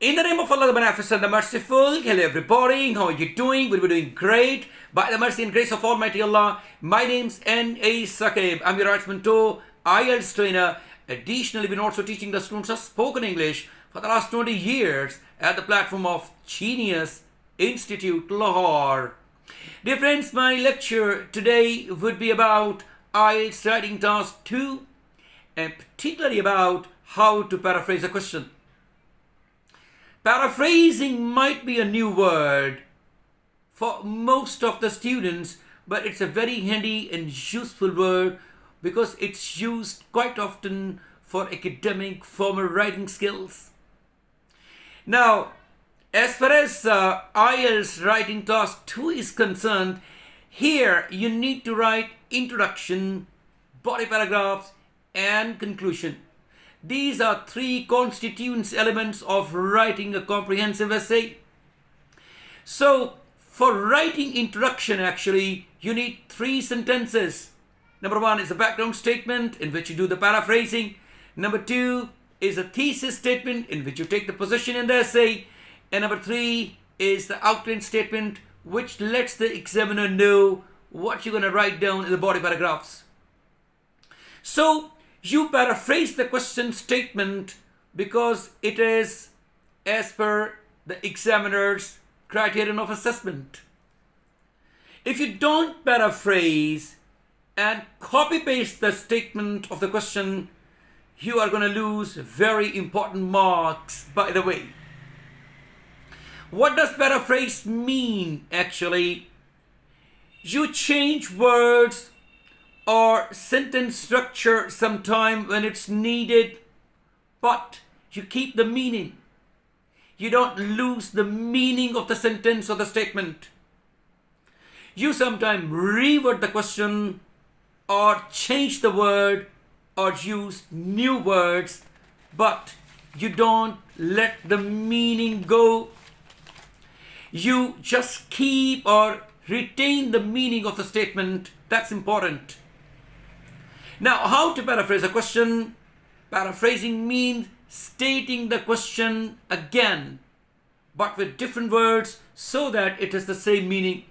In the name of Allah, the Beneficent, the Merciful, hello everybody, how are you doing? We'll be doing great. By the mercy and grace of Almighty Allah, my name's NA Saqib. I'm your Usman IELTS trainer. Additionally, been also teaching the students of spoken English for the last 20 years at the platform of Genius Institute, Lahore. Dear friends, my lecture today would be about IELTS writing task 2 and particularly about how to paraphrase a question. Paraphrasing might be a new word for most of the students, but it's a very handy and useful word because it's used quite often for academic formal writing skills. Now, as far as IELTS writing task 2 is concerned, here you need to write introduction, body paragraphs, and conclusion. These are three constituent elements of writing a comprehensive essay. So, for writing introduction, actually, you need 3 sentences. Number 1 is a background statement in which you do the paraphrasing. Number 2 is a thesis statement in which you take the position in the essay. And number 3 is the outline statement which lets the examiner know what you're going to write down in the body paragraphs. So, you paraphrase the question statement because it is as per the examiner's criterion of assessment. If you don't paraphrase and copy paste the statement of the question, you are going to lose very important marks, by the way. What does paraphrase mean actually? You change words or sentence structure sometime when it's needed, but you keep the meaning. You don't lose the meaning of the sentence or the statement. You sometimes reword the question or change the word or use new words, but you don't let the meaning go. You just keep or retain the meaning of the statement. That's important. Now, how to paraphrase a question? Paraphrasing means stating the question again, but with different words so that it has the same meaning.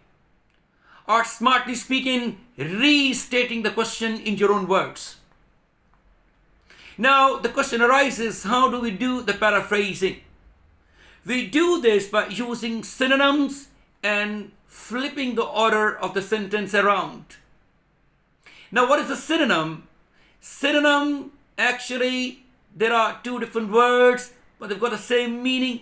Or smartly speaking, restating the question in your own words. Now, the question arises, how do we do the paraphrasing? We do this by using synonyms and flipping the order of the sentence around. Now, what is a synonym? Synonym, actually, there are 2 different words, but they've got the same meaning.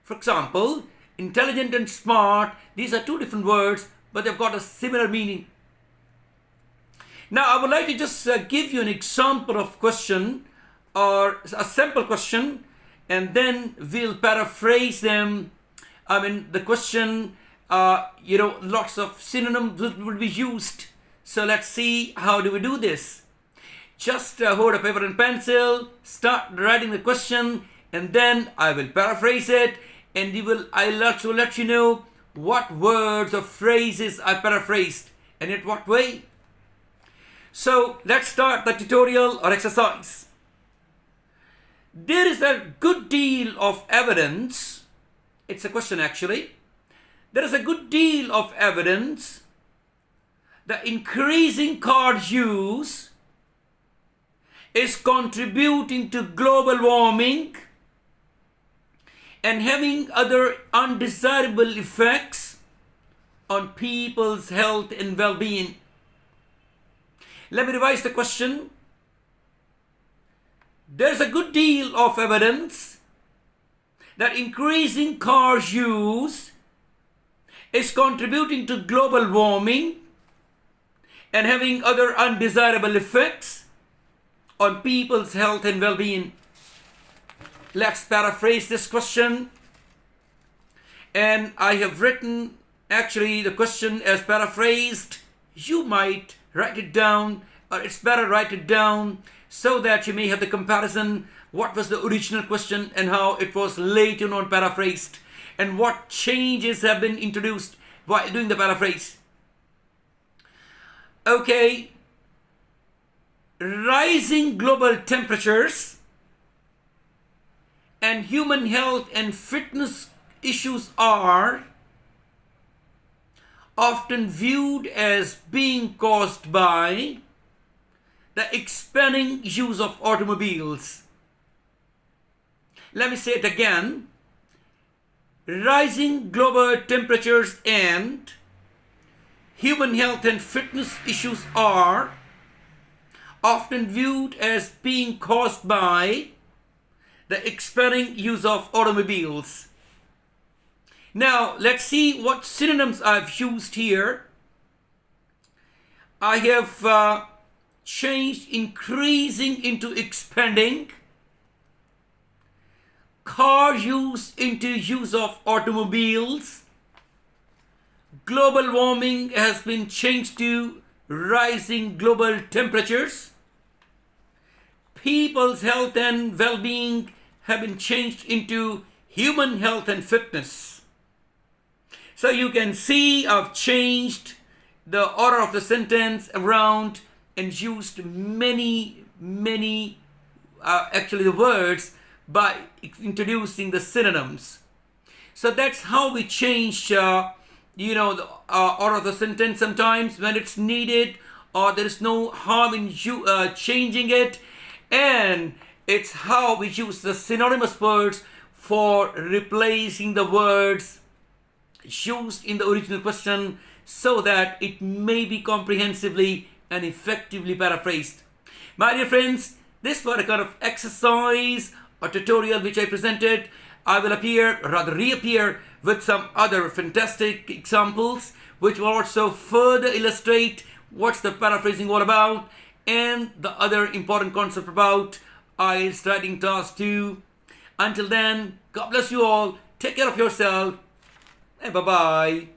For example, intelligent and smart, these are 2 different words, but they've got a similar meaning. Now, I would like to just give you an example of question or a sample question, and then we'll paraphrase them. The question, lots of synonyms will be used. So let's see how do we do this. Just hold a paper and pencil, start writing the question, and then I will paraphrase it, and I'll also let you know what words or phrases I paraphrased and in what way. So let's start the tutorial or exercise. There is a good deal of evidence. It's a question actually. There is a good deal of evidence the increasing car use is contributing to global warming and having other undesirable effects on people's health and well-being. Let me revise the question. There's a good deal of evidence that increasing car use is contributing to global warming and having other undesirable effects on people's health and well-being. Let's paraphrase this question. And I have written actually the question as paraphrased. You might write it down, or it's better write it down so that you may have the comparison. What was the original question and how it was later on paraphrased, and what changes have been introduced while doing the paraphrase. Okay, rising global temperatures and human health and fitness issues are often viewed as being caused by the expanding use of automobiles. Let me say it again. Rising global temperatures and human health and fitness issues are often viewed as being caused by the expanding use of automobiles. Now, let's see what synonyms I've used here. I have changed increasing into expanding, car use into use of automobiles, global warming has been changed to rising global temperatures, people's health and well-being have been changed into human health and fitness. So you can see I've changed the order of the sentence around and used many actually the words by introducing the synonyms. So that's how we change the order of the sentence sometimes when it's needed, or there is no harm in changing it. And it's how we use the synonymous words for replacing the words used in the original question so that it may be comprehensively and effectively paraphrased. My dear friends, this was a kind of exercise or tutorial which I presented. I will reappear with some other fantastic examples which will also further illustrate what's the paraphrasing all about and the other important concept about IELTS writing task 2. Until then, God bless you all. Take care of yourself. And bye-bye.